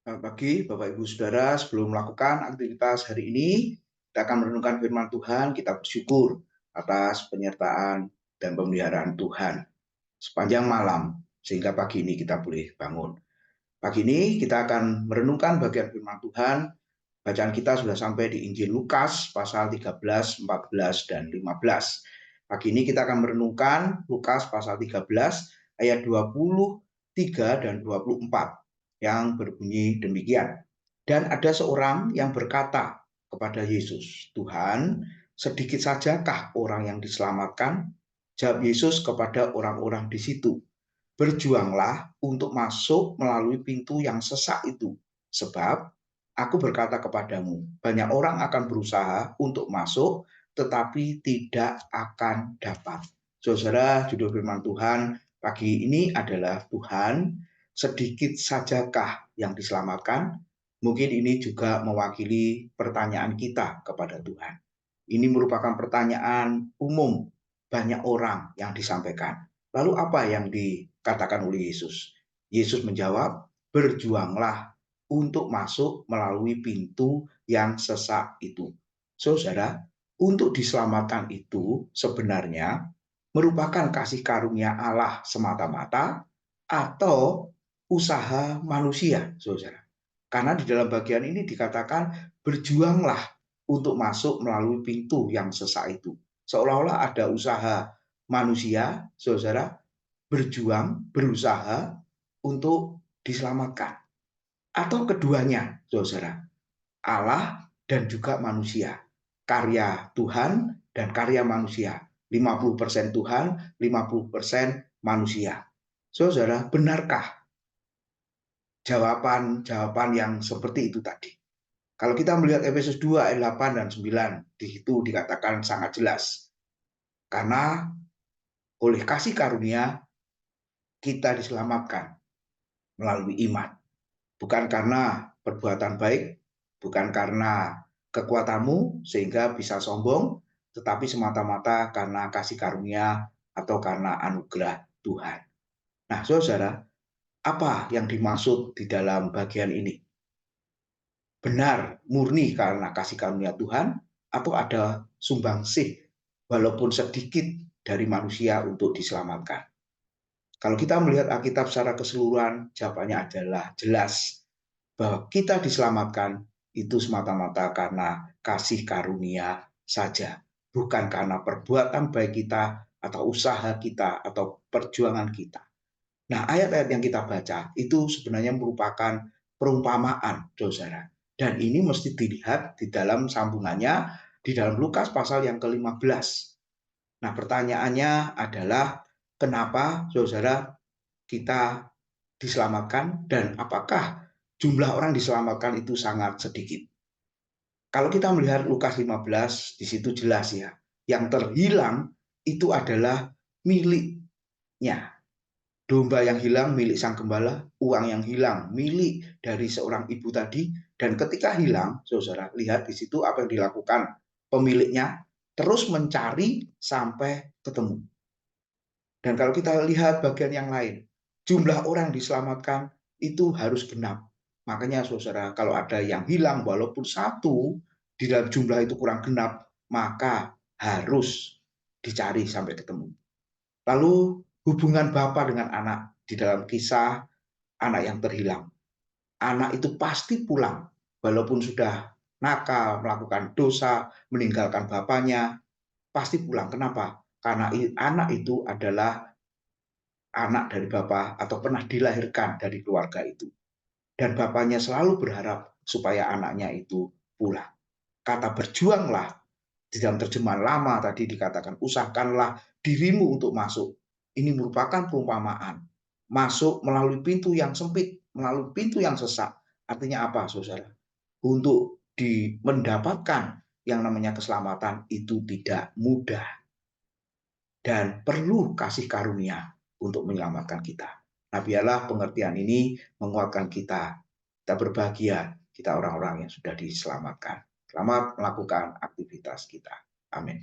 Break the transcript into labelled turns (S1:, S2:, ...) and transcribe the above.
S1: Selamat pagi, Bapak Ibu Saudara. Sebelum melakukan aktivitas hari ini, kita akan merenungkan firman Tuhan. Kita bersyukur atas penyertaan dan pemeliharaan Tuhan sepanjang malam, sehingga pagi ini kita boleh bangun. Pagi ini kita akan merenungkan bagian firman Tuhan. Bacaan kita sudah sampai di Injil Lukas pasal 13, 14, dan 15. Pagi ini kita akan merenungkan Lukas pasal 13 ayat 23 dan 24 yang berbunyi demikian. Dan ada seorang yang berkata kepada Yesus, "Tuhan, sedikit sajakah orang yang diselamatkan?" Jawab Yesus kepada orang-orang di situ, "Berjuanglah untuk masuk melalui pintu yang sesak itu, sebab aku berkata kepadamu, banyak orang akan berusaha untuk masuk, tetapi tidak akan dapat." Saudara, judul firman Tuhan pagi ini adalah Tuhan, sedikit sajakah yang diselamatkan? Mungkin ini juga mewakili pertanyaan kita kepada Tuhan. Ini merupakan pertanyaan umum banyak orang yang disampaikan. Lalu apa yang dikatakan oleh Yesus? Yesus menjawab, "Berjuanglah untuk masuk melalui pintu yang sesak itu." Saudara, untuk diselamatkan itu sebenarnya merupakan kasih karunia Allah semata-mata atau usaha manusia, saudara. Karena di dalam bagian ini dikatakan berjuanglah untuk masuk melalui pintu yang sesak itu. Seolah-olah ada usaha manusia, saudara, berjuang, berusaha untuk diselamatkan. Atau keduanya, saudara, Allah dan juga manusia. Karya Tuhan dan karya manusia. 50% Tuhan, 50% manusia. Saudara, benarkah jawaban-jawaban yang seperti itu tadi? Kalau kita melihat Efesus 2 ayat 8 dan 9, di situ dikatakan sangat jelas. Karena oleh kasih karunia kita diselamatkan melalui iman. Bukan karena perbuatan baik, bukan karena kekuatanmu sehingga bisa sombong, tetapi semata-mata karena kasih karunia atau karena anugerah Tuhan. Nah, saudara, apa yang dimaksud di dalam bagian ini? Benar, murni karena kasih karunia Tuhan, atau ada sumbangsih walaupun sedikit dari manusia untuk diselamatkan? Kalau kita melihat Alkitab secara keseluruhan, jawabannya adalah jelas bahwa kita diselamatkan itu semata-mata karena kasih karunia saja, bukan karena perbuatan baik kita atau usaha kita atau perjuangan kita. Nah, ayat-ayat yang kita baca itu sebenarnya merupakan perumpamaan, saudara. Dan ini mesti dilihat di dalam sambungannya di dalam Lukas pasal yang ke-15. Nah, pertanyaannya adalah kenapa, saudara, kita diselamatkan dan apakah jumlah orang diselamatkan itu sangat sedikit. Kalau kita melihat Lukas 15, di situ jelas ya, yang terhilang itu adalah miliknya. Domba yang hilang milik sang gembala, uang yang hilang milik dari seorang ibu tadi, dan ketika hilang, saudara, lihat di situ apa yang dilakukan pemiliknya, terus mencari sampai ketemu. Dan kalau kita lihat bagian yang lain, jumlah orang diselamatkan itu harus genap. Makanya saudara, kalau ada yang hilang walaupun satu, di dalam jumlah itu kurang genap, maka harus dicari sampai ketemu. Lalu hubungan Bapa dengan anak di dalam kisah anak yang terhilang. Anak itu pasti pulang, walaupun sudah nakal, melakukan dosa, meninggalkan bapaknya, pasti pulang. Kenapa? Karena anak itu adalah anak dari bapak atau pernah dilahirkan dari keluarga itu. Dan bapaknya selalu berharap supaya anaknya itu pulang. Kata berjuanglah, di dalam terjemahan lama tadi dikatakan usahakanlah dirimu untuk masuk. Ini merupakan perumpamaan. Masuk melalui pintu yang sempit, melalui pintu yang sesak. Artinya apa, saudara? Untuk mendapatkan yang namanya keselamatan itu tidak mudah dan perlu kasih karunia untuk menyelamatkan kita. Nah, biarlah pengertian ini menguatkan kita. Kita berbahagia, kita orang-orang yang sudah diselamatkan. Selamat melakukan aktivitas kita. Amin.